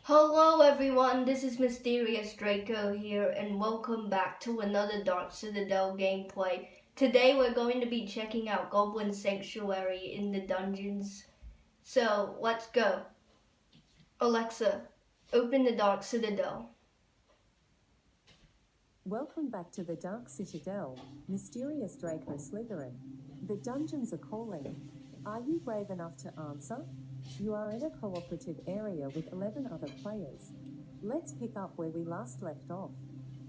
Hello everyone, this is Mysterious Draco here and welcome back to another Dark Citadel gameplay. Today we're going to be checking out Goblin Sanctuary in the dungeons. So, let's go. Alexa, open the Dark Citadel. Welcome back to the Dark Citadel, Mysterious Draco Slytherin. The dungeons are calling. Are you brave enough to answer? You are in a cooperative area with 11 other players. Let's pick up where we last left off.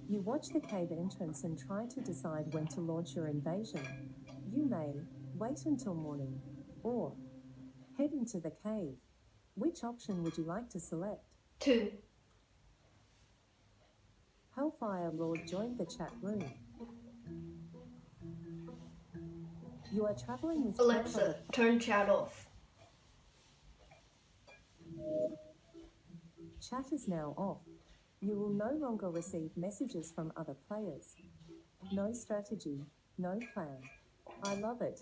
You watch the cave entrance and try to decide when to launch your invasion. You may wait until morning, or head into the cave. Which option would you like to select? 2. Hellfire Lord joined the chat room. You are traveling with Alexa, turn chat off. Chat is now off. You will no longer receive messages from other players. No strategy, no plan. I love it.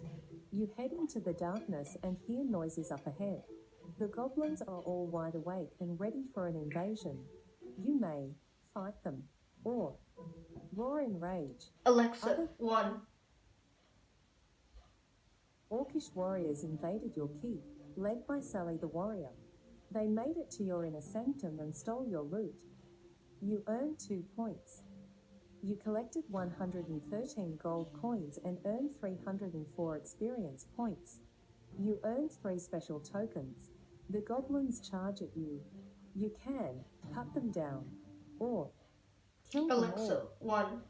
You head into the darkness and hear noises up ahead. The goblins are all wide awake and ready for an invasion. You may fight them, or roar in rage. Alexa, 1. Orcish warriors invaded your keep, led by Sally the warrior. They made it to your inner sanctum and stole your loot. You earned 2 points. You collected 113 gold coins and earned 304 experience points. You earned 3 special tokens. The goblins charge at you. You can cut them down, or kill them Alexa, all. 1.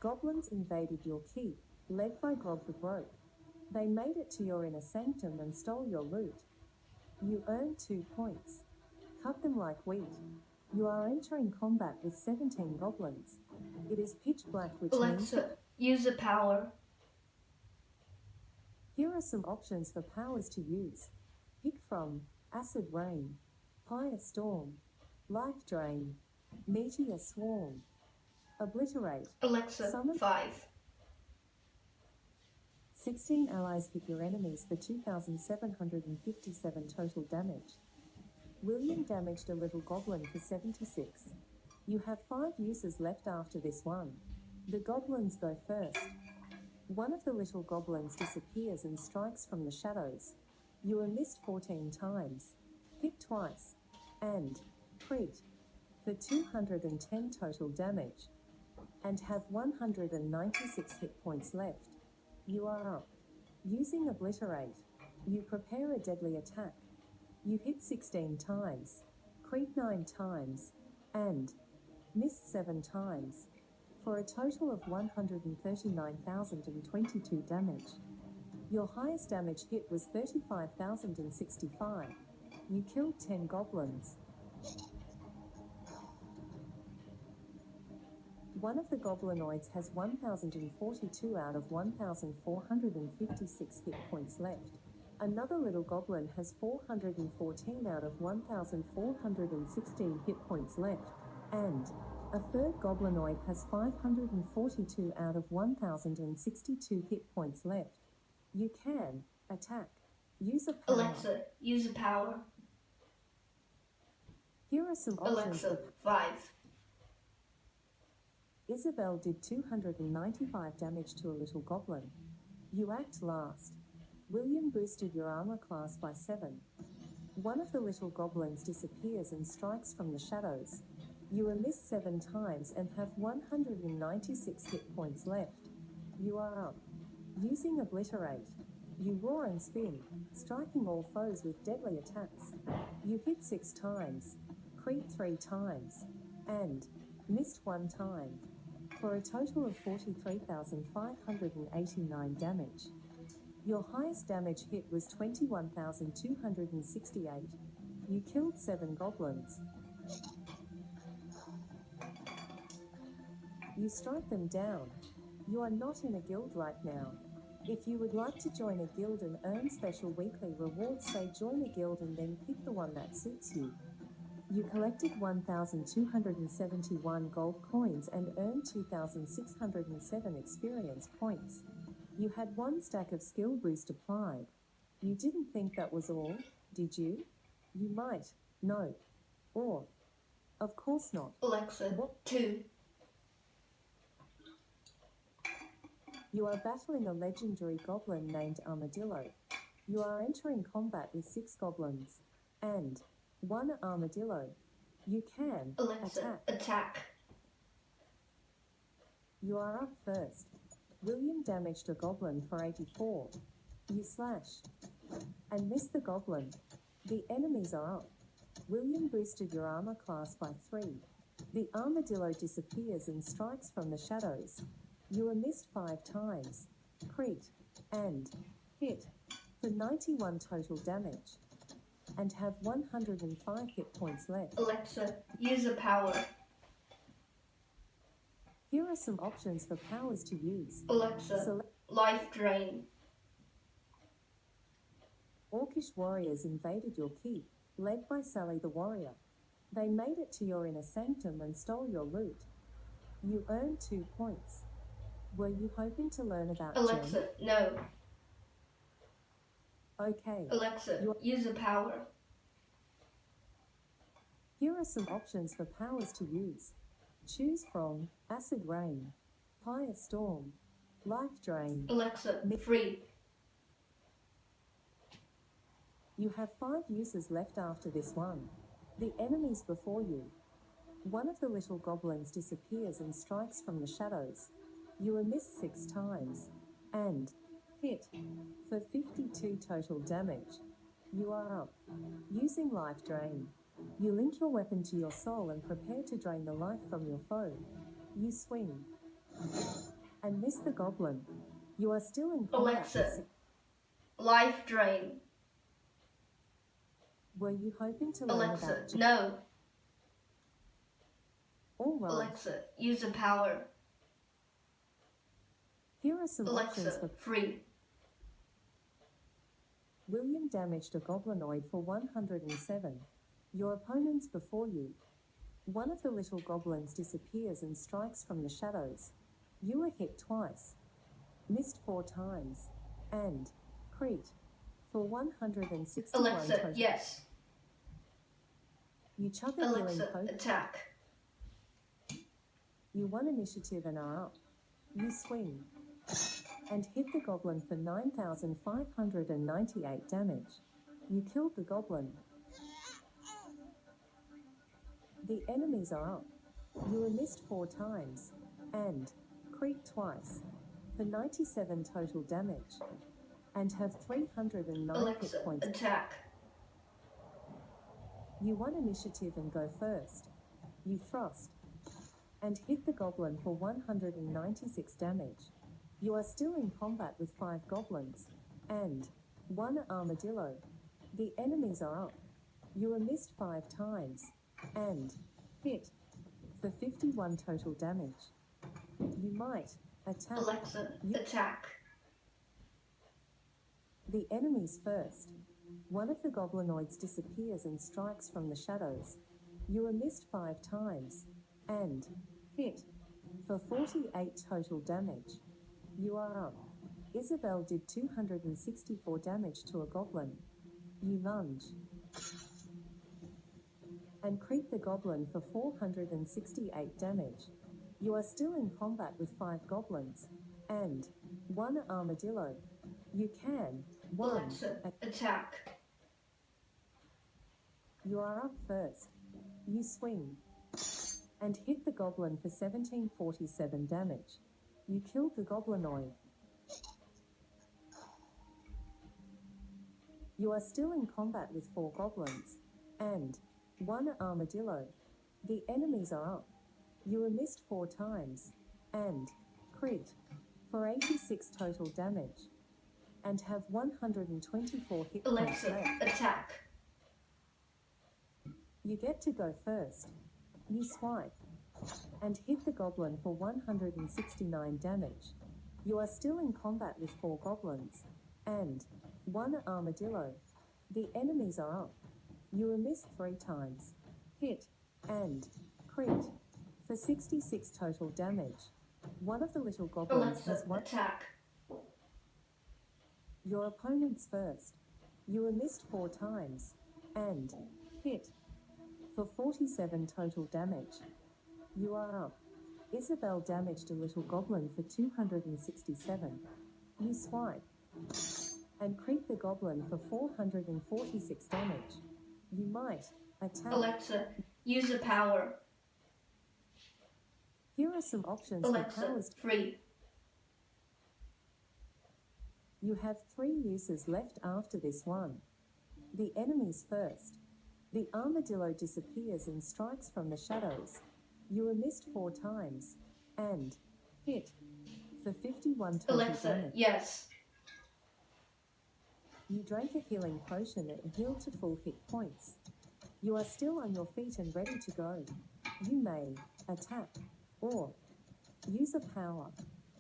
Goblins invaded your keep, led by Grog the Broke. They made it to your inner sanctum and stole your loot. You earned 2 points. Cut them like wheat. You are entering combat with 17 goblins. It is pitch black, which means... Alexa, use a power. Here are some options for powers to use. Pick from Acid Rain, Fire Storm, Life Drain, Meteor Swarm, Obliterate. Alexa, Summon 5. 16 allies hit your enemies for 2,757 total damage. William damaged a little goblin for 76. You have 5 uses left after this one. The goblins go first. One of the little goblins disappears and strikes from the shadows. You are missed 14 times. Hit twice. And crit for 210 total damage. And have 196 hit points left. You are up. Using Obliterate, you prepare a deadly attack. You hit 16 times, crit 9 times, and missed 7 times, for a total of 139,022 damage. Your highest damage hit was 35,065. You killed 10 goblins. One of the goblinoids has 1,042 out of 1,456 hit points left. Another little goblin has 414 out of 1,416 hit points left. And a third goblinoid has 542 out of 1,062 hit points left. You can attack. Use a power. Alexa, use a power. Here are some options. Alexa, 5. Isabel did 295 damage to a little goblin. You act last. William boosted your armor class by 7. One of the little goblins disappears and strikes from the shadows. You are missed 7 times and have 196 hit points left. You are up. Using Obliterate, you roar and spin, striking all foes with deadly attacks. You hit 6 times, crit 3 times, and missed 1 time, for a total of 43,589 damage. Your highest damage hit was 21,268. You killed 7 goblins. You strike them down. You are not in a guild right now. If you would like to join a guild and earn special weekly rewards, say join a guild and then pick the one that suits you. You collected 1,271 gold coins and earned 2,607 experience points. You had 1 stack of skill boost applied. You didn't think that was all, did you? You might. No. Or. Of course not. Alexa, What? 2. You are battling a legendary goblin named Armadillo. You are entering combat with 6 goblins. And 1 armadillo. You can Alexa, attack. You are up first. William damaged a goblin for 84. You slash and miss the goblin. The enemies are up. William boosted your armor class by 3. The armadillo disappears and strikes from the shadows. You are missed 5 times. Crit and hit for 91 total damage and have 105 hit points left. Alexa, use a power. Here are some options for powers to use. Alexa, life drain. Orcish warriors invaded your keep, led by Sally the warrior. They made it to your inner sanctum and stole your loot. You earned 2 points. Were you hoping to learn about Alexa, no. Okay. Alexa, use a power. Here are some options for powers to use. Choose from Acid Rain, Firestorm, Life Drain. Alexa, free. You have 5 uses left after this one. The enemies before you. One of the little goblins disappears and strikes from the shadows. You are missed 6 times. And hit for 52 total damage. You are up. Using Life Drain. You link your weapon to your soul and prepare to drain the life from your foe. You swing and miss the goblin. You are still in combat. Alexa, life drain. Were you hoping to learn Alexa, about... no. All right. Alexa, use a power. Here are some options for... free. William damaged a goblinoid for 107. Your opponents before you. One of the little goblins disappears and strikes from the shadows. You are hit twice. Missed 4 times. And crit for 161 Alexa, total. yes. You chug a healing potion. Attack. You won initiative and are up. You swing and hit the goblin for 9,598 damage. You killed the goblin. The enemies are up. You were missed 4 times and crit twice for 97 total damage and have 309 hit points. Attack. You won initiative and go first. You thrust and hit the goblin for 196 damage. You are still in combat with 5 goblins and 1 armadillo. The enemies are up. You are missed 5 times and hit for 51 total damage. You might attack. Alexa, attack. The enemies first. One of the goblinoids disappears and strikes from the shadows. You are missed 5 times and hit for 48 total damage. You are up. Isabel did 264 damage to a goblin. You lunge and crit the goblin for 468 damage. You are still in combat with 5 goblins and 1 armadillo. You can attack. You are up first. You swing and hit the goblin for 1747 damage. You killed the goblinoid. You are still in combat with 4 goblins and 1 armadillo. The enemies are up. You were missed 4 times and crit for 86 total damage and have 124 hit points left. Attack. You get to go first. You swipe and hit the goblin for 169 damage. You are still in combat with 4 goblins and 1 armadillo. The enemies are up. You were missed 3 times. Hit and crit for 66 total damage. One of the little goblins has 1 attack. Your opponent's first. You were missed 4 times and hit for 47 total damage. You are up. Isabel damaged a little goblin for 267. You swipe and crit the goblin for 446 damage. You might attack. Alexa, use the power. Here are some options Alexa, for powers. free. You have 3 uses left after this one. The enemies first. The armadillo disappears and strikes from the shadows. You are missed 4 times and hit for 51 total Alexa, damage. yes. You drank a healing potion and healed to full hit points. You are still on your feet and ready to go. You may attack or use a power.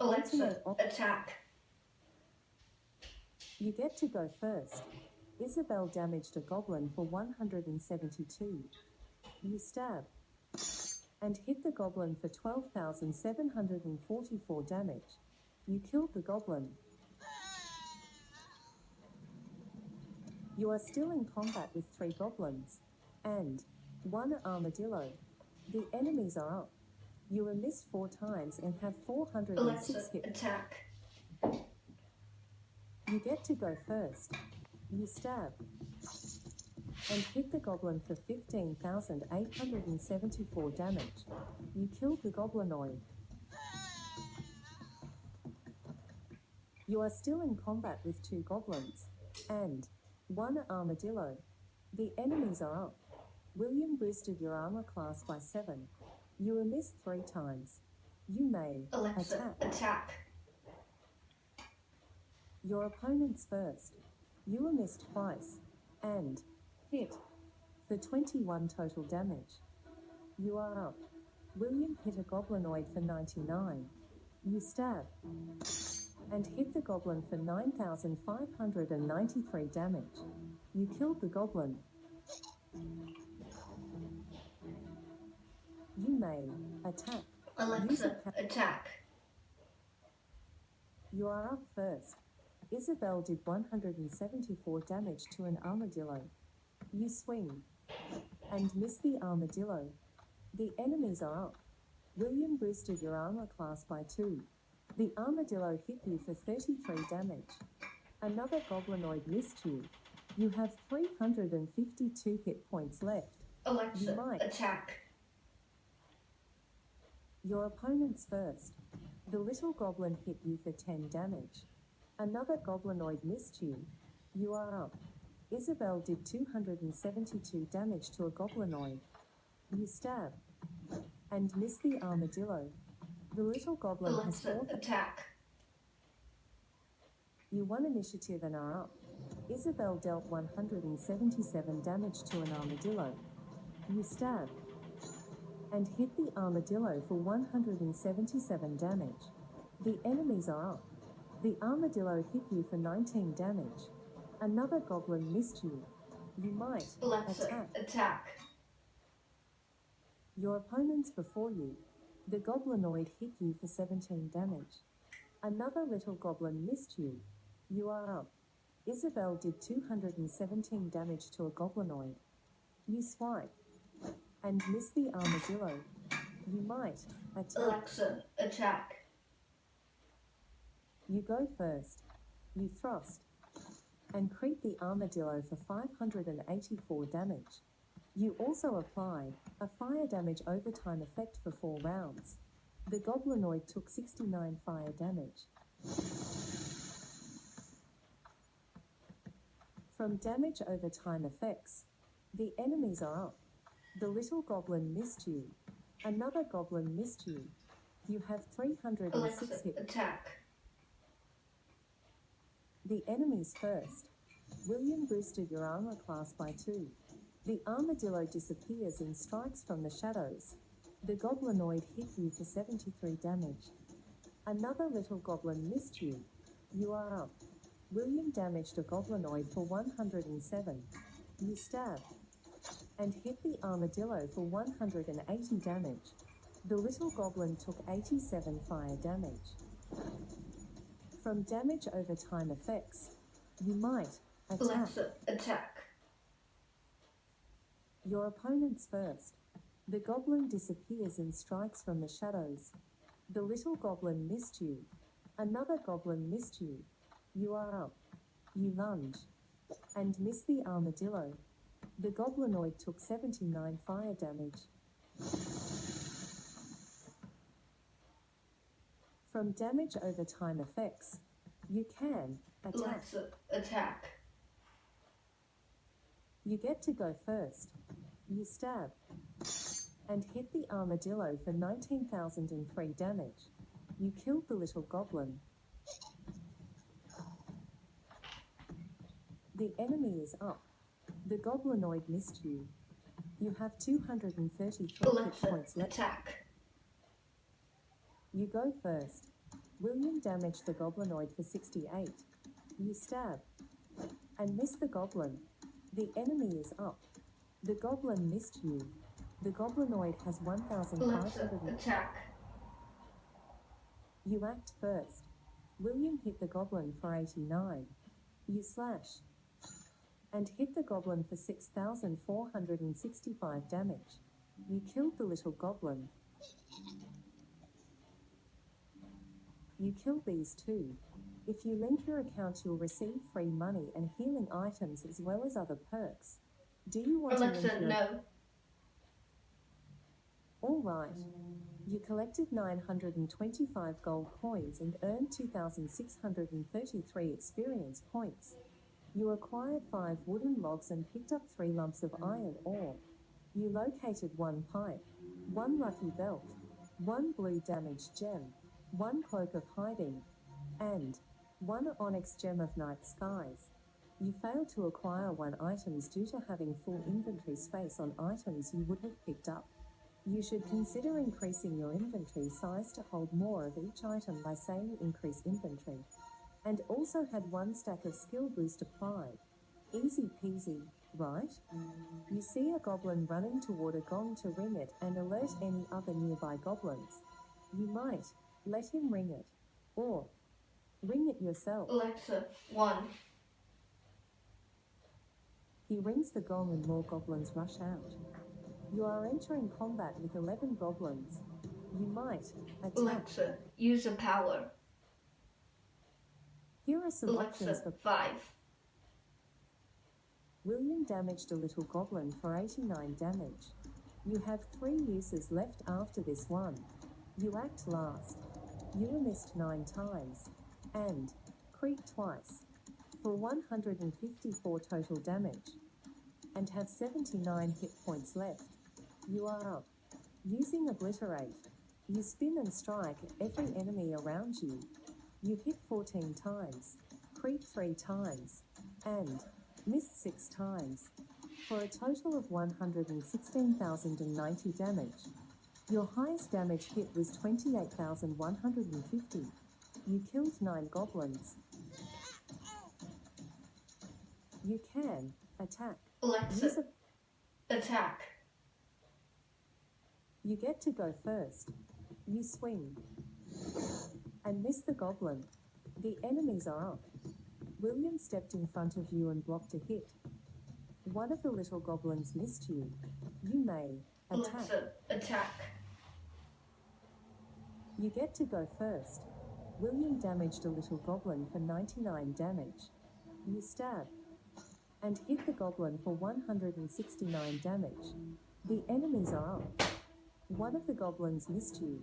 Alexa, attack. You get to go first. Isabel damaged a goblin for 172. You stab and hit the goblin for 12,744 damage. You killed the goblin. You are still in combat with 3 goblins and 1 armadillo. The enemies are up. You are missed 4 times and have 406 Alexa, hit. attack. You get to go first. You stab and hit the goblin for 15,874 damage. You killed the goblinoid. You are still in combat with 2 goblins and 1 armadillo. The enemies are up. William boosted your armor class by 7. You were missed 3 times. You may Alexa, attack. Your opponents first. You were missed twice and hit for 21 total damage. You are up. William hit a goblinoid for 99. You stab and hit the goblin for 9,593 damage. You killed the goblin. You may attack. Alexa, attack. You are up first. Isabel did 174 damage to an armadillo. You swing and miss the armadillo. The enemies are up. William boosted your armor class by 2. The armadillo hit you for 33 damage. Another goblinoid missed you. You have 352 hit points left. Alexa, attack. Your opponents first. The little goblin hit you for 10 damage. Another goblinoid missed you. You are up. Isabel did 272 damage to a goblinoid. You stab and miss the armadillo. The little goblin has 4. Attack. You won initiative and are up. Isabel dealt 177 damage to an armadillo. You stab and hit the armadillo for 177 damage. The enemies are up. The armadillo hit you for 19 damage. Another goblin missed you. You might attack. Your opponents before you. The goblinoid hit you for 17 damage. Another little goblin missed you. You are up. Isabel did 217 damage to a goblinoid. You swipe and miss the armadillo. You might attack. Alexa, attack. You go first. You thrust and crit the armadillo for 584 damage. You also apply a fire damage overtime effect for 4 rounds. The goblinoid took 69 fire damage. From damage overtime effects, the enemies are up. The little goblin missed you. Another goblin missed you. You have 306 hit. Attack. The enemies first. William boosted your armor class by 2. The armadillo disappears and strikes from the shadows. The goblinoid hit you for 73 damage. Another little goblin missed you. You are up. William damaged a goblinoid for 107. You stab and hit the armadillo for 180 damage. The little goblin took 87 fire damage. From damage over time effects, you might attack. Alexa, attack. Your opponent's first. The goblin disappears and strikes from the shadows. The little goblin missed you. Another goblin missed you. You are up. You lunge. And miss the armadillo. The goblinoid took 79 fire damage. From damage over time effects, you can attack. Let's attack. You get to go first. You stab and hit the armadillo for 19,003 damage. You killed the little goblin. The enemy is up. The goblinoid missed you. You have 233 hit points left. Attack. You go first. William damaged the goblinoid for 68. You stab and miss the goblin. The enemy is up. The goblin missed you. The goblinoid has 1,500. Attack. You act first. William hit the goblin for 89. You slash and hit the goblin for 6,465 damage. You killed the little goblin. You killed these two. If you link your account, you'll receive free money and healing items as well as other perks. Do you want to link your... No. All right. You collected 925 gold coins and earned 2,633 experience points. You acquired 5 wooden logs and picked up 3 lumps of iron ore. You located 1 pipe, 1 lucky belt, 1 blue damaged gem, 1 cloak of hiding, and 1 onyx gem of night skies. You failed to acquire 1 items due to having full inventory space on items you would have picked up. You should consider increasing your inventory size to hold more of each item by saying increase inventory. And also had 1 stack of skill boost applied. Easy peasy, right? You see a goblin running toward a gong to ring it and alert any other nearby goblins. You might let him ring it, or ring it yourself. Alexa, 1. He rings the gong and more goblins rush out. You are entering combat with 11 goblins. You might attack. Alexa, use a power. Here are some options for 5. William damaged a little goblin for 89 damage. You have 3 uses left after this one. You act last. You were missed 9 times. And crit twice. For 154 total damage. And have 79 hit points left. You are up. Using obliterate. You spin and strike every enemy around you. You hit 14 times. Crit 3 times. And missed 6 times. For a total of 116,090 damage. Your highest damage hit was 28,150. You killed 9 goblins. You can attack. Alexa, attack. You get to go first. You swing and miss the goblin. The enemies are up. William stepped in front of you and blocked a hit. One of the little goblins missed you. You may attack. Alexa, attack. You get to go first. William damaged a little goblin for 99 damage. You stab and hit the goblin for 169 damage. The enemies are up. One of the goblins missed you.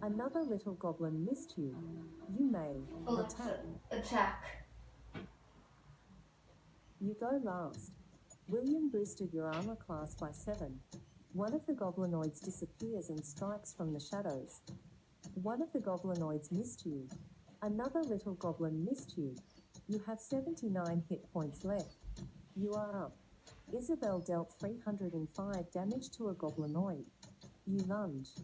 Another little goblin missed you. You may Alexa, attack. You go last. William boosted your armor class by 7. One of the goblinoids disappears and strikes from the shadows. One of the goblinoids missed you. Another little goblin missed you. You have 79 hit points left. You are up. Isabel dealt 305 damage to a goblinoid. You lunge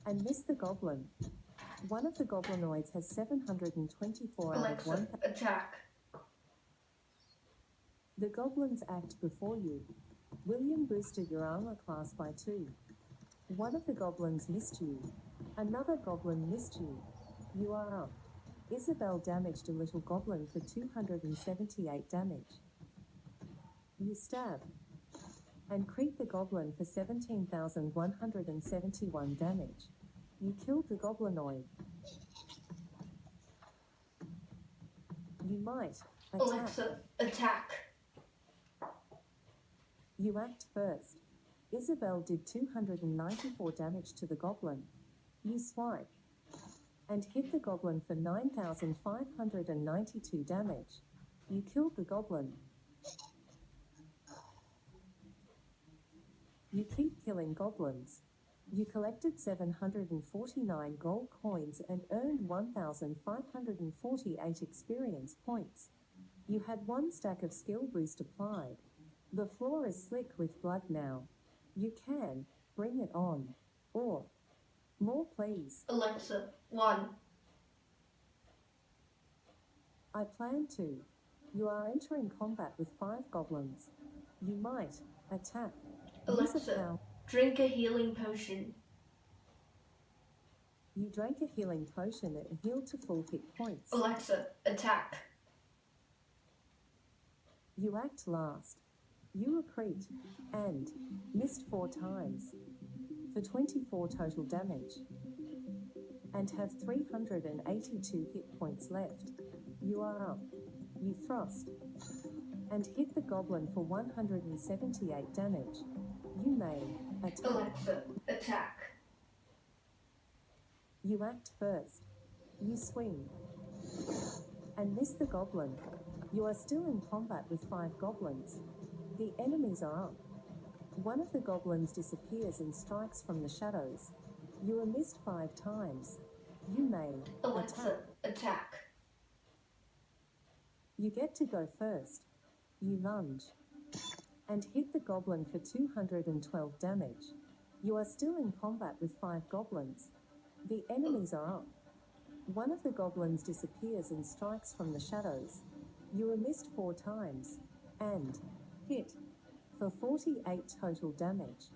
and miss the goblin. One of the goblinoids has 724 out of 1. Attack. The goblins act before you. William boosted your armor class by 2. One of the goblins missed you. Another goblin missed you. You are up. Isabel damaged a little goblin for 278 damage. You stab and creep the goblin for 17,171 damage. You killed the goblinoid. You might attack. Alexa, attack. You act first. Isabel did 294 damage to the goblin. You swipe and hit the goblin for 9,592 damage. You killed the goblin. You keep killing goblins. You collected 749 gold coins and earned 1,548 experience points. You had 1 stack of skill boost applied. The floor is slick with blood now. You can bring it on. Or more, please. Alexa, 1. I plan to. You are entering combat with 5 goblins. You might attack. Alexa, drink a healing potion. You drank a healing potion and healed to full hit points. Alexa, attack. You act last. You accrete and missed 4 times for 24 total damage and have 382 hit points left. You are up. You thrust and hit the goblin for 178 damage. You may attack. Alexa, attack. You act first. You swing and miss the goblin. You are still in combat with 5 goblins. The enemies are up. One of the goblins disappears and strikes from the shadows. You are missed 5 times. You may Alexa, attack. You get to go first. You lunge and hit the goblin for 212 damage. You are still in combat with 5 goblins. The enemies are up. One of the goblins disappears and strikes from the shadows. You are missed 4 times and hit for 48 total damage.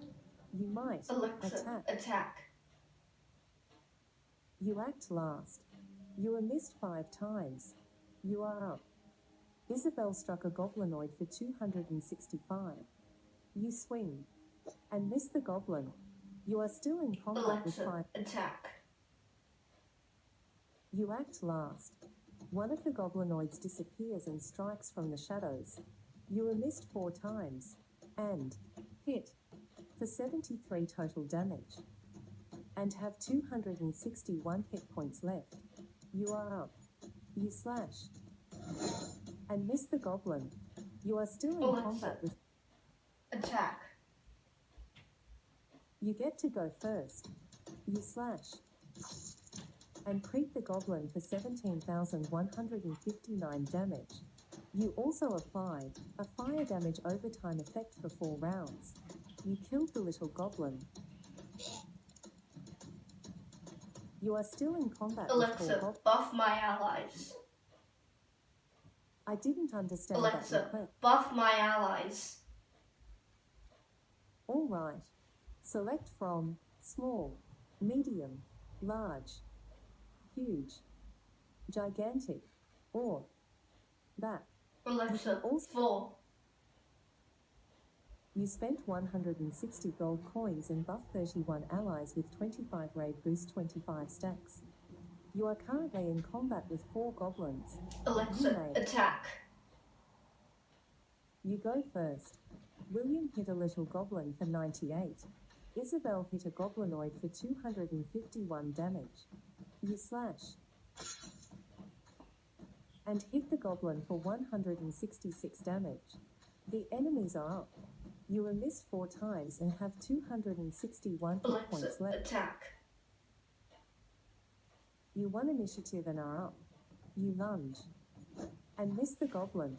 You might attack. You act last. You are missed 5 times. You are up. Isabel struck a goblinoid for 265. You swing and miss the goblin. You are still in combat with 5. Attack. You act last. One of the goblinoids disappears and strikes from the shadows. You are missed 4 times and hit for 73 total damage and have 261 hit points left. You are up. You slash and miss the goblin. You are still in combat with... Attack. You get to go first. You slash and creep the goblin for 17,159 damage. You also applied a fire damage overtime effect for 4 rounds. You killed the little goblin. You are still in combat with 4 goblins. Buff my allies. I didn't understand that request. Buff my allies. All right. Select from small, medium, large, huge, gigantic, or back. Alexa, 4. You spent 160 gold coins and buffed 31 allies with 25 raid boost 25 stacks. You are currently in combat with 4 goblins. Alexa, attack. You go first. William hit a little goblin for 98. Isabel hit a goblinoid for 251 damage. You slash and hit the goblin for 166 damage. The enemies are up. You were missed 4 times and have 261 hit points left. Attack. You won initiative and are up. You lunge and miss the goblin.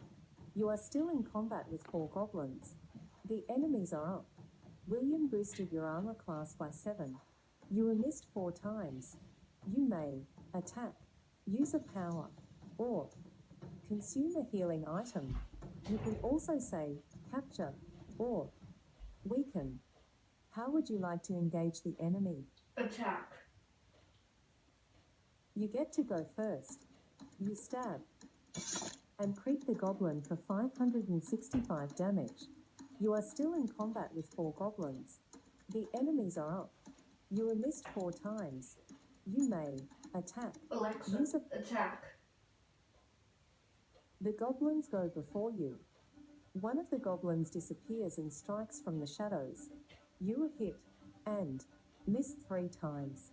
You are still in combat with 4 goblins. The enemies are up. William boosted your armor class by 7. You were missed 4 times. You may attack, use a power, or consume a healing item. You can also say capture or weaken. How would you like to engage the enemy? Attack. You get to go first. You stab and creep the goblin for 565 damage. You are still in combat with 4 goblins. The enemies are up. You were missed 4 times. You may attack. Alexa, Use a... attack. The goblins go before you. One of the goblins disappears and strikes from the shadows. You are hit and missed 3 times.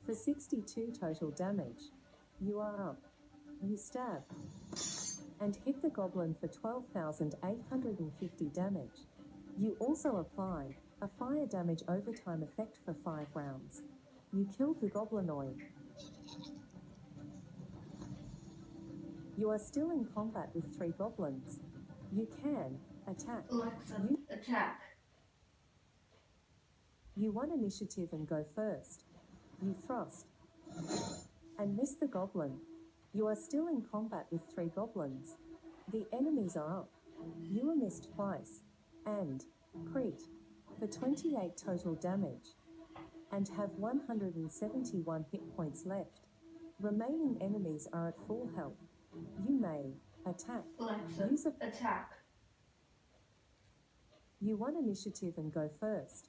For 62 total damage. You are up. You stab and hit the goblin for 12,850 damage. You also apply a fire damage overtime effect for 5 rounds. You killed the goblinoid. You are still in combat with 3 goblins. You can attack. Alexa, attack. You won initiative and go first. You thrust and miss the goblin. You are still in combat with 3 goblins. The enemies are up. You were missed twice and crit for 28 total damage and have 171 hit points left. Remaining enemies are at full health. You may attack. Alexa, attack. You won initiative and go first.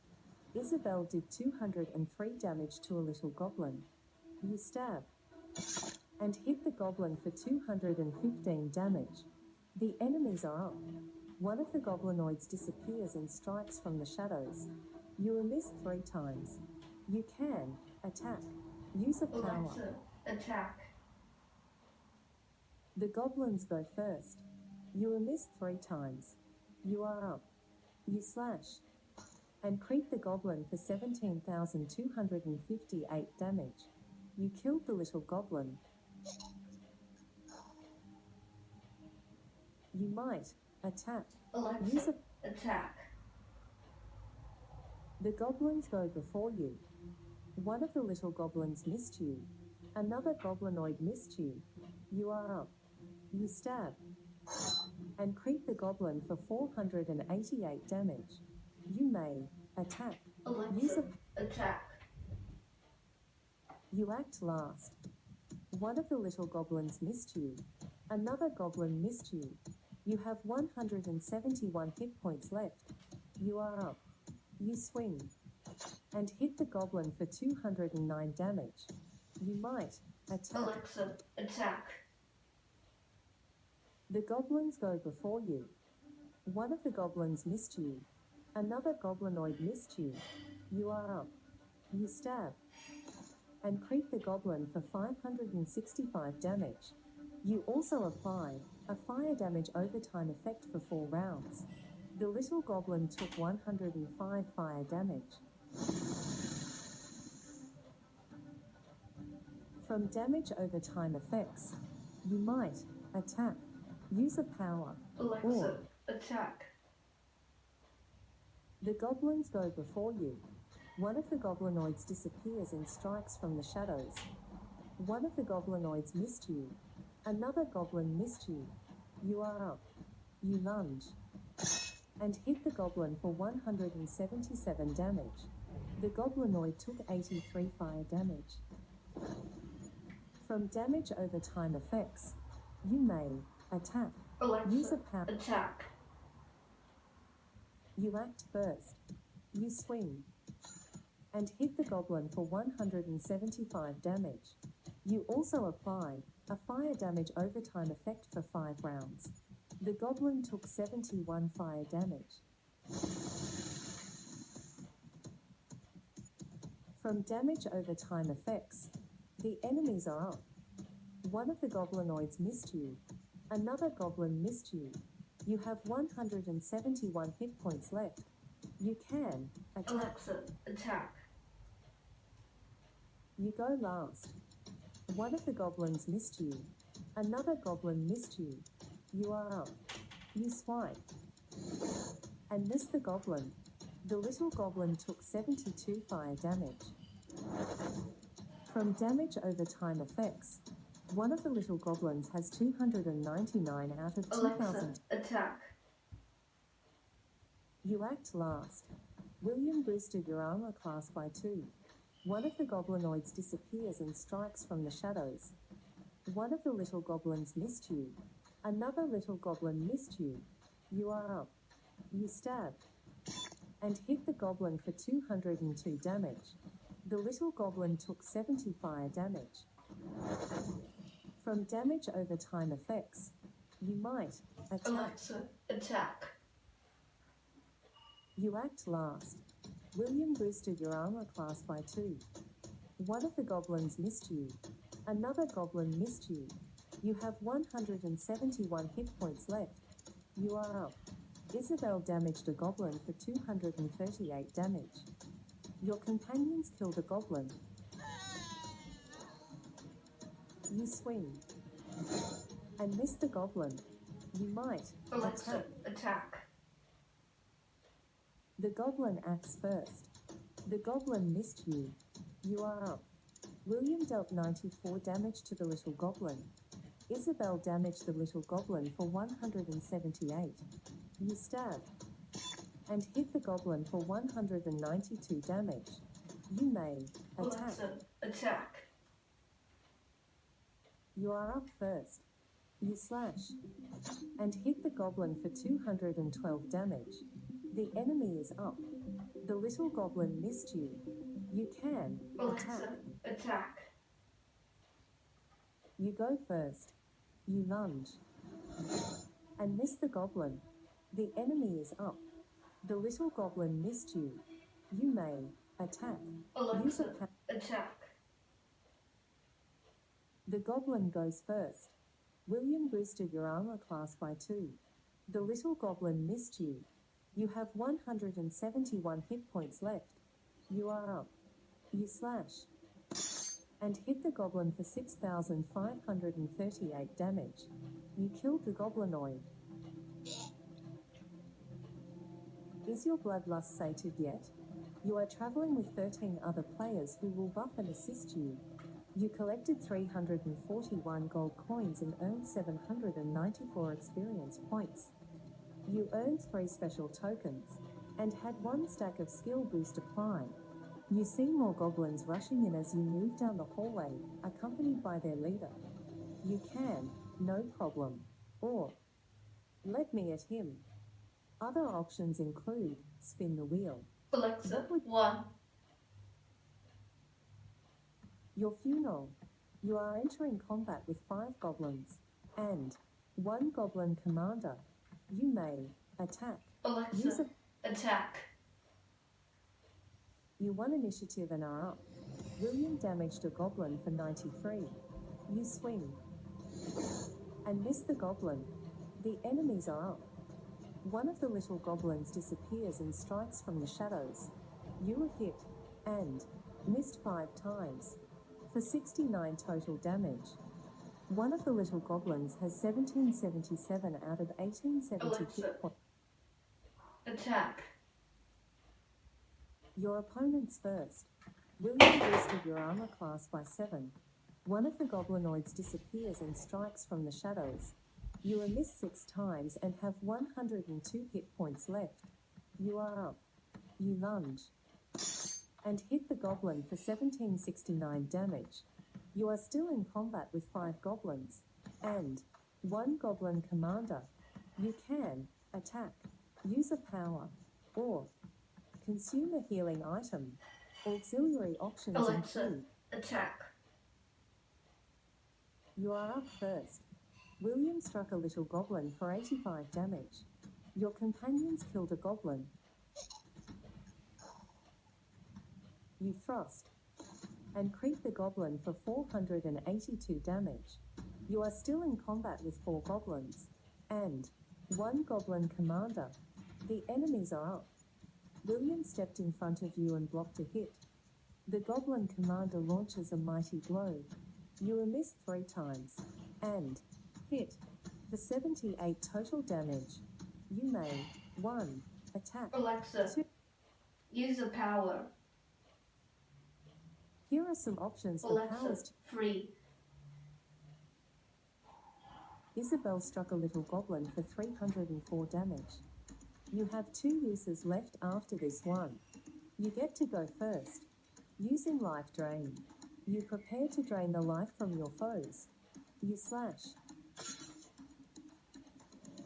Isabel did 203 damage to a little goblin. You stab and hit the goblin for 215 damage. The enemies are up. One of the goblinoids disappears and strikes from the shadows. You were missed 3 times. You can attack. Use a power. Alexa, attack. The goblins go first. You were missed 3 times. You are up. You slash and crit the goblin for 17,258 damage. You killed the little goblin. You might attack. Alexa, Use a... attack. The goblins go before you. One of the little goblins missed you. Another goblinoid missed you. You are up. You stab and crit the goblin for 488 damage. You may attack. Alexa, attack. You act last. One of the little goblins missed you. Another goblin missed you. You have 171 hit points left. You are up. You swing and hit the goblin for 209 damage. You might attack. Alexa, attack. The goblins go before you. One of the goblins missed you. Another goblinoid missed you. You are up. You stab and crit the goblin for 565 damage. You also apply a fire damage overtime effect for 4 rounds. The little goblin took 105 fire damage. From damage overtime effects, you might attack. Use a power. Alexa, or attack. the goblins go before you. One of the goblinoids disappears and strikes from the shadows. One of the goblinoids missed you. Another goblin missed you. You are up. You lunge and hit the goblin for 177 damage. The goblinoid took 83 fire damage. From damage over time effects, you may attack. Alexa, Use a power. attack. You act first. You swing and hit the goblin for 175 damage. You also apply a fire damage overtime effect for 5 rounds. The goblin took 71 fire damage. From damage over time effects, the enemies are up. One of the goblinoids missed you. Another goblin missed you. You have 171 hit points left. You can attack. Alexa, attack. You go last. One of the goblins missed you. Another goblin missed you. You are up. You swipe and miss the goblin. The little goblin took 72 fire damage. From damage over time effects, one of the little goblins has 299 out of 2,000. Alexa, attack. You act last. William boosted your armor class by 2. One of the goblinoids disappears and strikes from the shadows. One of the little goblins missed you. Another little goblin missed you. You are up. You stab and hit the goblin for 202 damage. The little goblin took 70 fire damage. From damage over time effects, you might attack. Alexa, attack. You act last. William boosted your armor class by 2. One of the goblins missed you. Another goblin missed you. You have 171 hit points left. You are up. Isabel damaged a goblin for 238 damage. Your companions killed a goblin. You swing and miss the goblin. You might Alexa, attack. The goblin acts first. The goblin missed you. You are up. William dealt 94 damage to the little goblin. Isabel damaged the little goblin for 178. You stab and hit the goblin for 192 damage. You may attack. Alexa, attack. You are up first. You slash and hit the goblin for 212 damage. The enemy is up. The little goblin missed you. You can Alexa, attack. You go first. You lunge and miss the goblin. The enemy is up. The little goblin missed you. You may attack. Alexa, attack. The goblin goes first. William boosted your armor class by 2. The little goblin missed you. You have 171 hit points left. You are up. You slash and hit the goblin for 6,538 damage. You killed the goblinoid. Is your bloodlust sated yet? You are traveling with 13 other players who will buff and assist you. You collected 341 gold coins and earned 794 experience points. You earned 3 special tokens and had 1 stack of skill boost apply. You see more goblins rushing in as you move down the hallway, accompanied by their leader. You can, no problem, or let me at him. Other options include spin the wheel. Alexa, 1. Your funeral. You are entering combat with 5 goblins and 1 goblin commander. You may attack. Alexa, attack. You won initiative and are up. William damaged a goblin for 93. You swing and miss the goblin. The enemies are up. One of the little goblins disappears and strikes from the shadows. You were hit and missed 5 times for 69 total damage. One of the little goblins has 1777 out of 1870 hit points. Attack. Your opponent's first. William boosted your armor class by 7. One of the goblinoids disappears and strikes from the shadows. You are missed 6 times and have 102 hit points left. You are up. You lunge and hit the goblin for 1769 damage. You are still in combat with 5 goblins and 1 goblin commander. You can attack, use a power, or consume a healing item. Auxiliary options include attack. You are up first. William struck a little goblin for 85 damage. Your companions killed a goblin. You thrust and creep the goblin for 482 damage. You are still in combat with 4 goblins and 1 goblin commander. The enemies are up. William stepped in front of you and blocked a hit. The goblin commander launches a mighty blow. You are missed 3 times and hit for 78 total damage. You may 1 attack. Alexa, 2. use a power. Here are some options for powers. Alexa, 3. Isabel struck a little goblin for 304 damage. You have 2 uses left after this one. You get to go first. Using life drain. You prepare to drain the life from your foes. You slash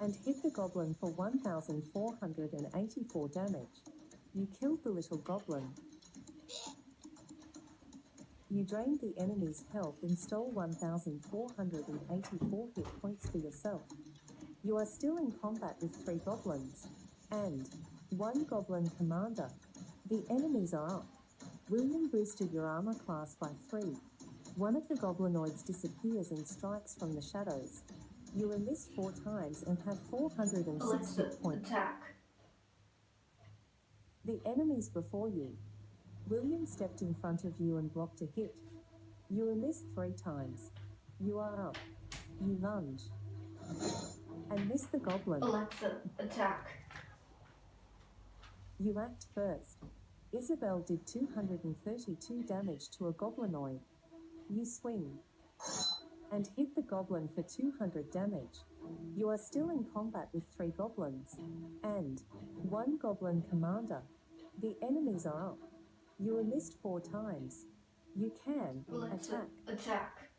and hit the goblin for 1,484 damage. You killed the little goblin. You drained the enemy's health and stole 1,484 hit points for yourself. You are still in combat with 3 goblins and 1 goblin commander. The enemies are up. William boosted your armor class by 3. One of the goblinoids disappears and strikes from the shadows. You were missed 4 times and have 406 hit points. Attack. The enemies before you. William stepped in front of you and blocked a hit. You were missed 3 times. You are up. You lunge and miss the goblin. Alexa, attack. You act first. Isabel did 232 damage to a goblinoid. You swing and hit the goblin for 200 damage. You are still in combat with 3 goblins and 1 goblin commander. The enemies are up. You were missed 4 times. You can attack.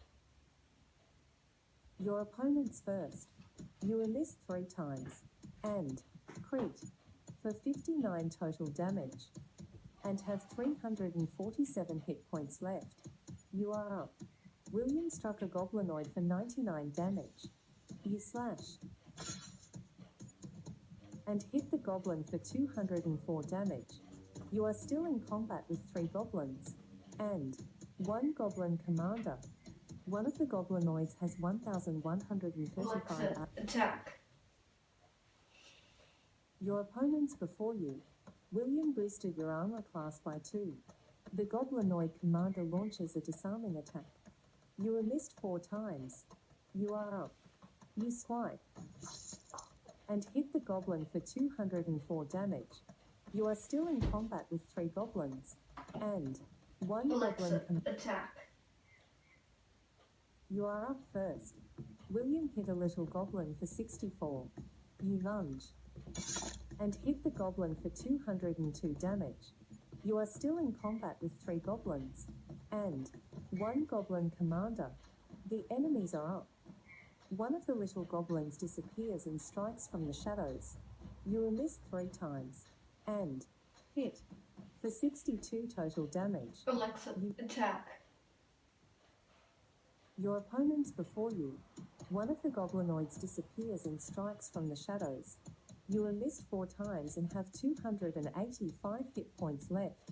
Your opponent's first. You were missed 3 times and crit for 59 total damage and have 347 hit points left. You are up. William struck a goblinoid for 99 damage. You slash and hit the goblin for 204 damage. You are still in combat with 3 goblins and 1 goblin commander. One of the goblinoids has 1,135 attack. Your opponents before you. William boosted your armor class by 2. The goblinoid commander launches a disarming attack. You were missed 4 times. You are up. You swipe and hit the goblin for 204 damage. You are still in combat with 3 goblins and 1 goblin attack. You are up first. William hit a little goblin for 64. You lunge and hit the goblin for 202 damage. You are still in combat with 3 goblins and 1 goblin commander. The enemies are up. One of the little goblins disappears and strikes from the shadows. You were missed 3 times and hit for 62 total damage. Alexa, attack. Your opponents before you. One of the goblinoids disappears and strikes from the shadows. You were missed 4 times and have 285 hit points left.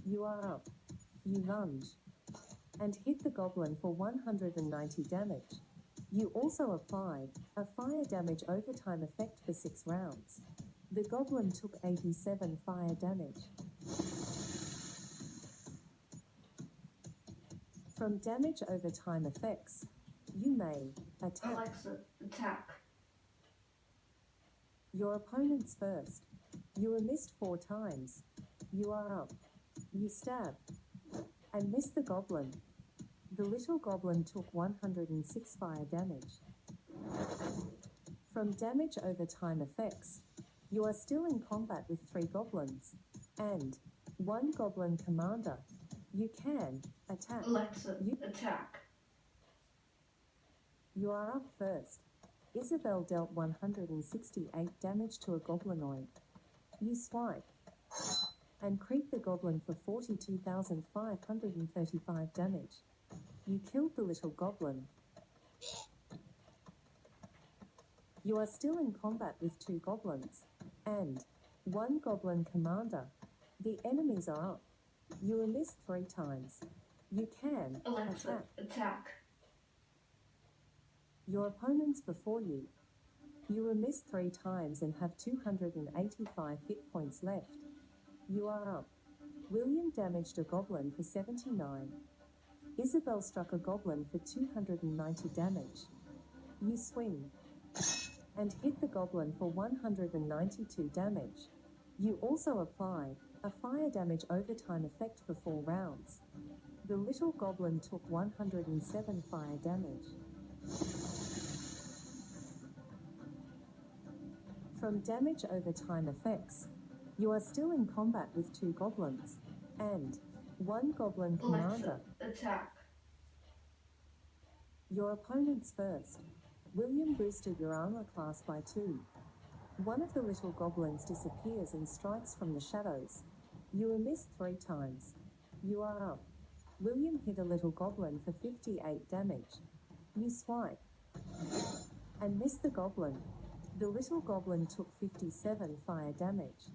You are up. You lunge and hit the goblin for 190 damage. You also applied a fire damage overtime effect for 6 rounds. The goblin took 87 fire damage. From damage overtime effects, you may attack. Alexa, attack. Your opponent's first. You were missed 4 times. You are up. You stab and miss the goblin. The little goblin took 106 fire damage. From damage overtime effects, you are still in combat with 3 goblins and 1 goblin commander. You can attack. Alexa, attack. You are up first. Isabel dealt 168 damage to a goblinoid. You swipe and crit the goblin for 42,535 damage. You killed the little goblin. You are still in combat with 2 goblins and 1 goblin commander. The enemies are up. You were missed 3 times. You can attack. Your opponents before you. You were missed 3 times and have 285 hit points left. You are up. William damaged a goblin for 79. Isabel struck a goblin for 290 damage. You swing and hit the goblin for 192 damage. You also apply a fire damage overtime effect for 4 rounds. The little goblin took 107 fire damage. From damage overtime effects, you are still in combat with 2 goblins and 1 goblin commander. Alexa, attack. Your opponent's first. William boosted your armor class by 2. One of the little goblins disappears and strikes from the shadows. You are missed 3 times. You are up. William hit a little goblin for 58 damage. You swipe and miss the goblin. The little goblin took 57 fire damage.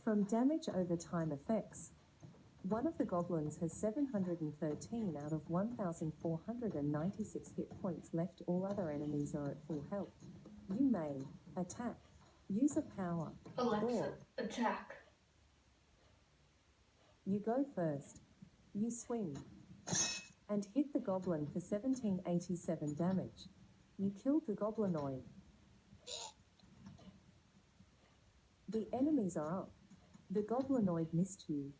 From damage over time effects, one of the goblins has 713 out of 1,496 hit points left. All other enemies are at full health. You may attack, use a power, Alexa, or attack. You go first. You swing and hit the goblin for 1787 damage. You killed the goblinoid. The enemies are up. The goblinoid missed you.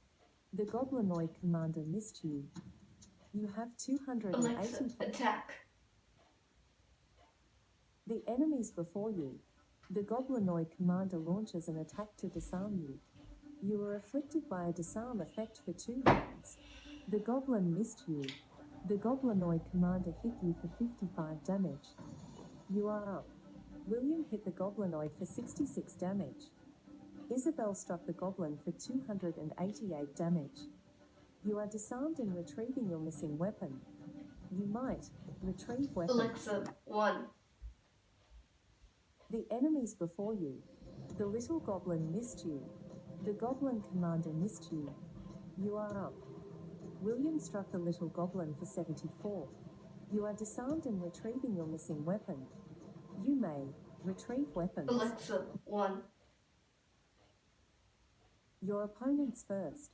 The goblinoid commander missed you. You have 280. Alexa, attack. The enemies before you. The goblinoid commander launches an attack to disarm you. You are afflicted by a disarm effect for 2 rounds. The goblin missed you. The goblinoid commander hit you for 55 damage. You are up. William hit the goblinoid for 66 damage. Isabel struck the goblin for 288 damage. You are disarmed and retrieving your missing weapon. You might retrieve weapons. Alexa, 1. The enemies before you. The little goblin missed you. The goblin commander missed you. You are up. William struck the little goblin for 74. You are disarmed and retrieving your missing weapon. You may retrieve weapons. Alexa, 1. Your opponent's first.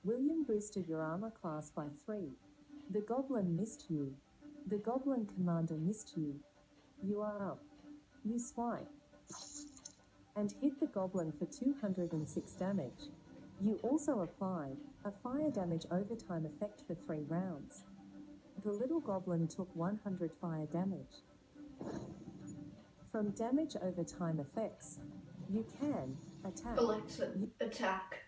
William boosted your armor class by 3. The goblin missed you. The goblin commander missed you. You are up. You swipe and hit the goblin for 206 damage. You also applied a fire damage overtime effect for 3 rounds. The little goblin took 100 fire damage. From damage over time effects, you can attack. Alexa, attack.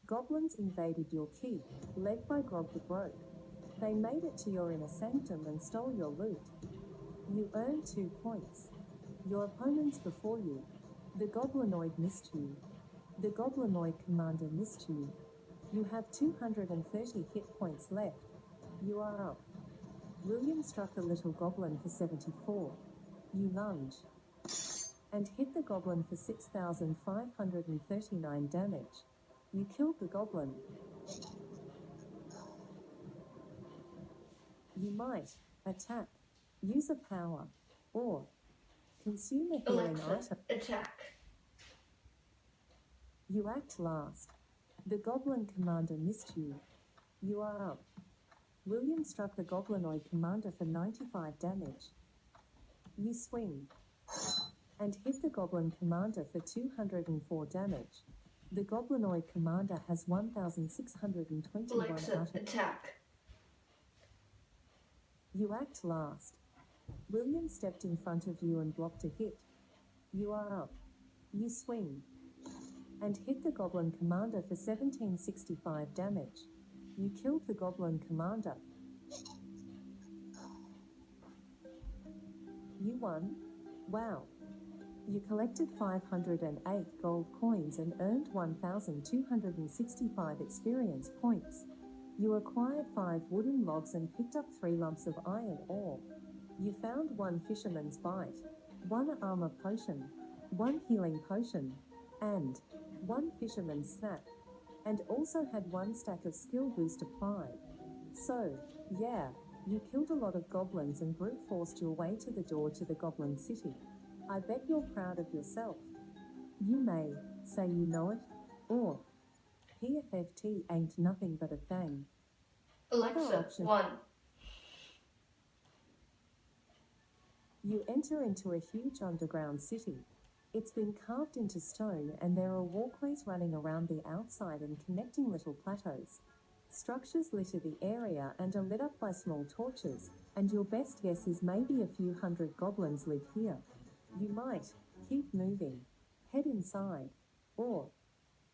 Goblins invaded your keep, led by Grog the Broke. They made it to your inner sanctum and stole your loot. You earned 2 points. Your opponents before you. The goblinoid missed you. The goblinoid commander missed you. You have 230 hit points left. You are up. William struck the little goblin for 74. You lunge and hit the goblin for 6,539 damage. You killed the goblin. You might attack, use a power, or consume a healing Alexa, item. attack. You act last. The goblin commander missed you. You are up. William struck the goblinoid commander for 95 damage. You swing and hit the goblin commander for 204 damage. The goblinoid commander has 1,621 Alexa, attack. You act last. William stepped in front of you and blocked a hit. You are up. You swing and hit the goblin commander for 1,765 damage. You killed the goblin commander. You won. Wow. You collected 508 gold coins and earned 1,265 experience points. You acquired 5 wooden logs and picked up 3 lumps of iron ore. You found 1 fisherman's bite, 1 armor potion, 1 healing potion, and 1 fisherman's snack, and also had 1 stack of skill boost applied. So, yeah, you killed a lot of goblins and brute forced your way to the door to the goblin city. I bet you're proud of yourself. You may say you know it, or PFFT ain't nothing but a thing. Alexa, 1. You enter into a huge underground city. It's been carved into stone and there are walkways running around the outside and connecting little plateaus. Structures litter the area and are lit up by small torches, and your best guess is maybe a few hundred goblins live here. You might keep moving, head inside, or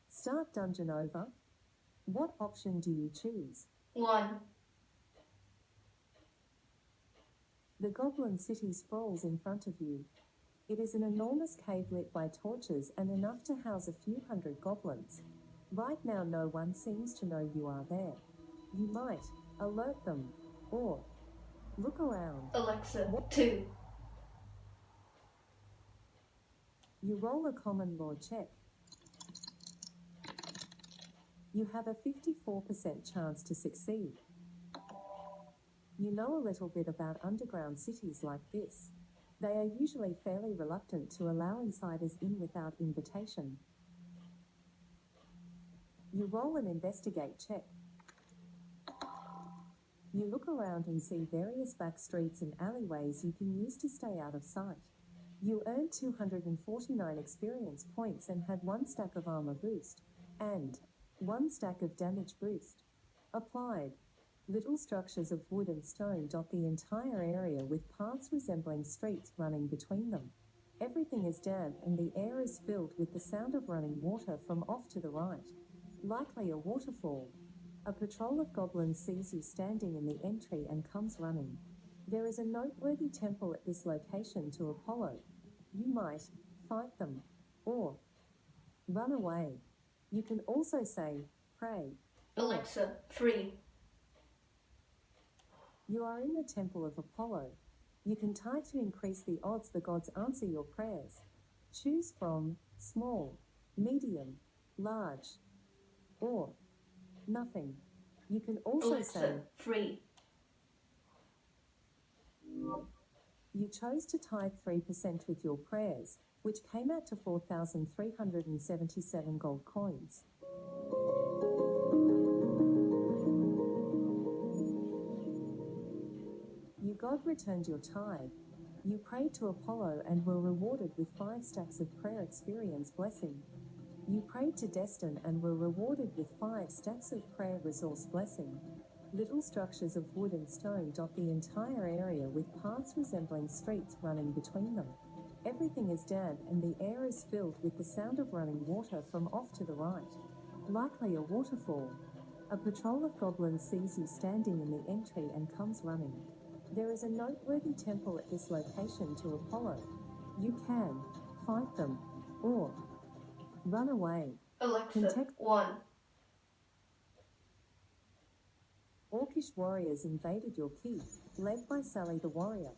start dungeon over. What option do you choose? 1. The goblin city sprawls in front of you. It is an enormous cave lit by torches and enough to house a few hundred goblins. Right now no one seems to know you are there. You might alert them, or look around. Alexa, 2. You roll a common law check. You have a 54% chance to succeed. You know a little bit about underground cities like this. They are usually fairly reluctant to allow insiders in without invitation. You roll an investigate check. You look around and see various back streets and alleyways you can use to stay out of sight. You earned 249 experience points and had 1 stack of armor boost, and 1 stack of damage boost. Applied. Little structures of wood and stone dot the entire area with paths resembling streets running between them. Everything is damp and the air is filled with the sound of running water from off to the right. Likely a waterfall. A patrol of goblins sees you standing in the entry and comes running. There is a noteworthy temple at this location to Apollo. You might fight them, or run away. You can also say, pray. Alexa, 3. You are in the temple of Apollo. You can type to increase the odds the gods answer your prayers. Choose from small, medium, large, or nothing. You can also Alexa, say 3. you chose to tithe 3% with your prayers, which came out to 4,377 gold coins. You God returned your tithe. You prayed to Apollo and were rewarded with 5 stacks of prayer experience blessing. You prayed to Destin and were rewarded with 5 stacks of prayer resource blessing. Little structures of wood and stone dot the entire area with paths resembling streets running between them. Everything is damp and the air is filled with the sound of running water from off to the right. Likely a waterfall. A patrol of goblins sees you standing in the entry and comes running. There is a noteworthy temple at this location to Apollo. You can fight them, or run away. Alexa, 1. Orcish warriors invaded your keep, led by Sally the warrior.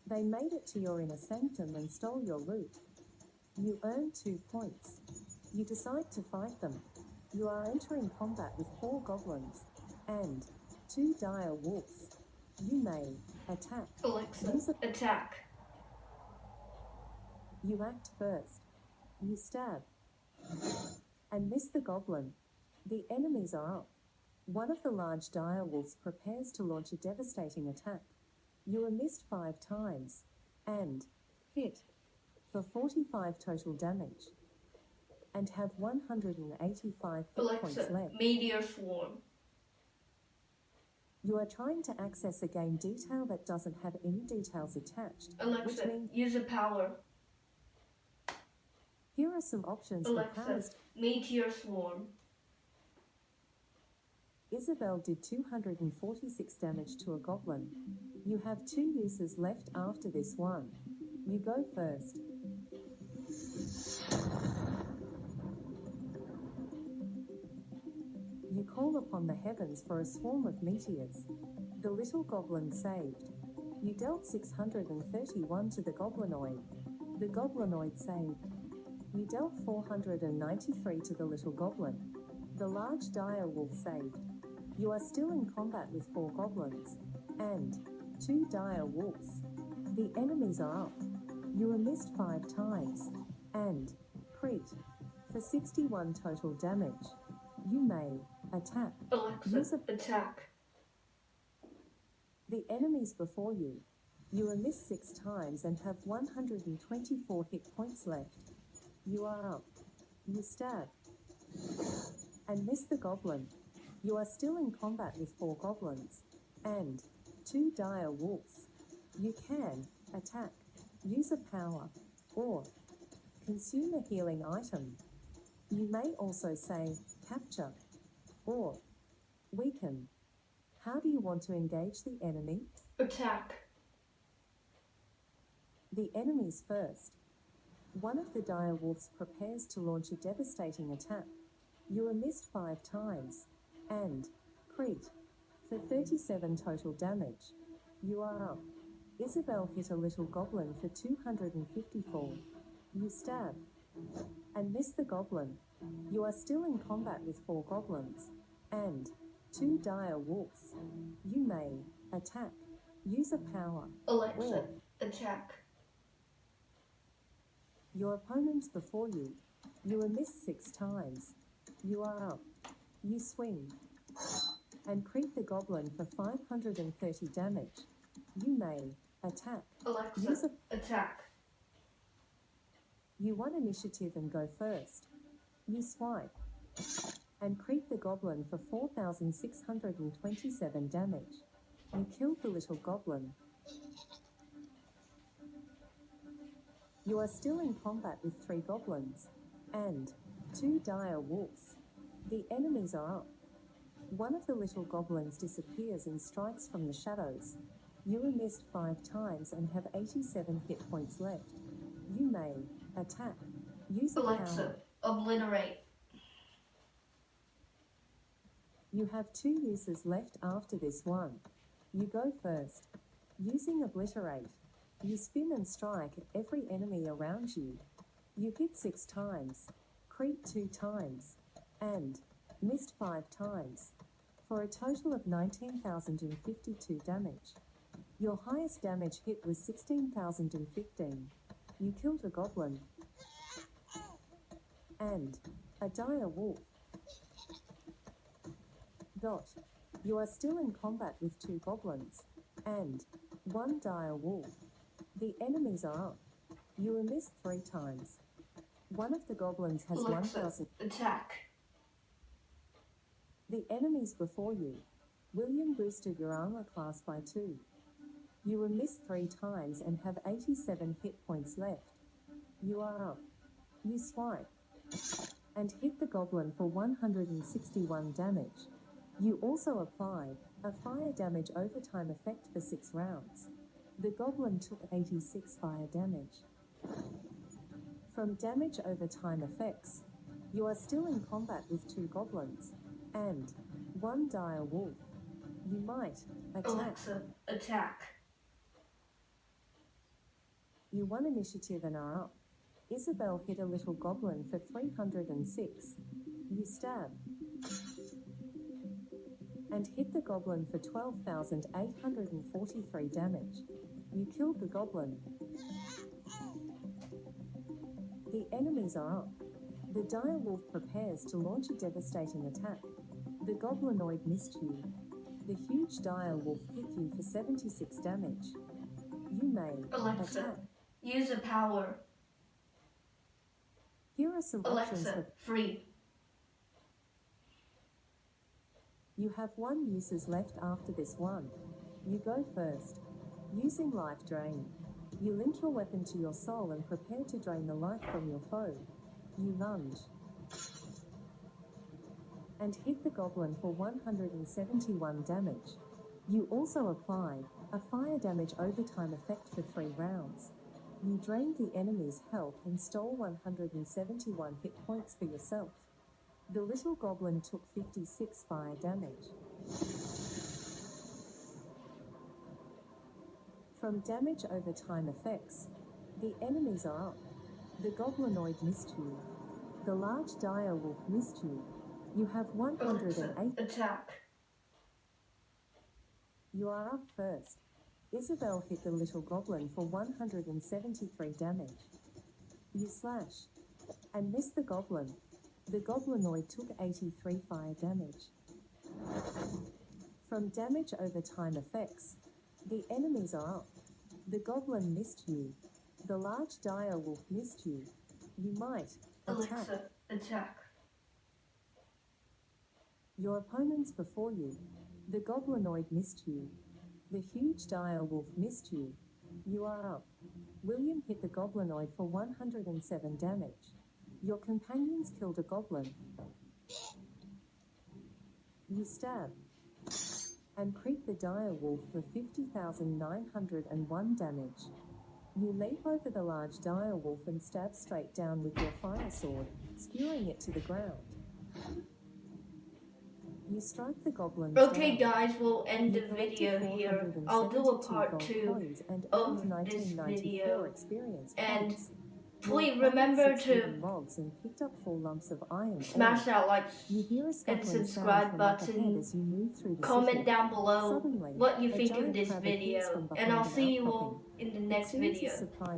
They made it to your inner sanctum and stole your loot. You earned 2 points. You decide to fight them. You are entering combat with 4 goblins and 2 dire wolves. You may attack. Alexa, attack. You act first. You stab and miss the goblin. The enemies are up. One of the large dire wolves prepares to launch a devastating attack. You are missed 5 times and hit for 45 total damage and have 185 hit points left. Meteor swarm. You are trying to access a game detail that doesn't have any details attached. Alexa, which means use a power. Here are some options Alexa, for powers. Meteor swarm. Isabel did 246 damage to a goblin. You have 2 uses left after this one. You go first. You call upon the heavens for a swarm of meteors. The little goblin saved. You dealt 631 to the goblinoid. The goblinoid saved. You dealt 493 to the little goblin. The large dire wolf saved. You are still in combat with 4 goblins and 2 dire wolves. The enemies are up. You are missed 5 times and crit for 61 total damage. You may attack. Alexa, attack. The enemies before you. You are missed 6 times and have 124 hit points left. You are up. You stab and miss the goblin. You are still in combat with 4 goblins and 2 dire wolves. You can attack, use a power, or consume a healing item. You may also say capture or weaken. How do you want to engage the enemy? Attack. The enemies first. One of the dire wolves prepares to launch a devastating attack. You are missed 5 times and crit for 37 total damage. You are up. Isabel hit a little goblin for 254. You stab and miss the goblin. You are still in combat with 4 goblins and 2 dire wolves. You may attack, use a power, Alexa, or attack. your opponents before you. You are missed 6 times. You are up. You swing and crit the goblin for 530 damage. You may attack. Alexa, attack. You won initiative and go first. You swipe and crit the goblin for 4,627 damage. You killed the little goblin. You are still in combat with 3 goblins and 2 dire wolves. The enemies are up. One of the little goblins disappears and strikes from the shadows. You are missed 5 times and have 87 hit points left. You may attack. Use a Alexa, power. obliterate. You have 2 uses left after this one. You go first. Using obliterate, you spin and strike at every enemy around you. You hit 6 times, crit 2 times, and missed 5 times, for a total of 19,052 damage. Your highest damage hit was 16,015. You killed a goblin and a dire wolf. Dot. You are still in combat with 2 goblins and 1 dire wolf. The enemies are up. You were missed 3 times. One of the goblins has Alexa, 1,000. attack. The enemies before you. William boosted your armor class by 2. You were missed 3 times and have 87 hit points left. You are up. You swipe and hit the goblin for 161 damage. You also applied a fire damage overtime effect for 6 rounds. The goblin took 86 fire damage. From damage overtime effects, you are still in combat with 2 goblins and 1 dire wolf. You might attack. Alexa, attack. You won initiative and are up. Isabel hit a little goblin for 306. You stab and hit the goblin for 12,843 damage. You killed the goblin. The enemies are up. The dire wolf prepares to launch a devastating attack. The goblinoid missed you. The huge dire wolf hit you for 76 damage. You may Alexa, attack. use a power. Here are some options Alexa, for... free. You have 1 uses left after this one. You go first. Using life drain. You link your weapon to your soul and prepare to drain the life from your foe. You lunge and hit the goblin for 171 damage. You also apply a fire damage overtime effect for 3 rounds. You drained the enemy's health and stole 171 hit points for yourself. The little goblin took 56 fire damage. From damage overtime effects, the enemies are up. The goblinoid missed you. The large dire wolf missed you. You have 108. Attack. You are up first. Isabel hit the little goblin for 173 damage. You slash and miss the goblin. The goblinoid took 83 fire damage. From damage overtime effects, the enemies are up. The goblin missed you. The large dire wolf missed you. You might attack. Alexa, attack. Your opponents before you. The goblinoid missed you. The huge dire wolf missed you. You are up. William hit the goblinoid for 107 damage. Your companions killed a goblin. You stab and crit the dire wolf for 50,901 damage. You leap over the large dire wolf and stab straight down with your fire sword, skewering it to the ground. You strike the goblin Okay down. guys, we'll end You the collected video here. I'll do a 472 part gold 2 coins and of earned this 1994 video. experience And points. please You remember acquired 6 to wooden logs and picked up 4 lumps of iron smash ore. that like You hear a and scuffling sound subscribe from up button. ahead as you move through the Comment city. down below Suddenly, what you a think of giant this crab appears video. from And behind I'll an see you outcropping. all in the It next seems video. as surprised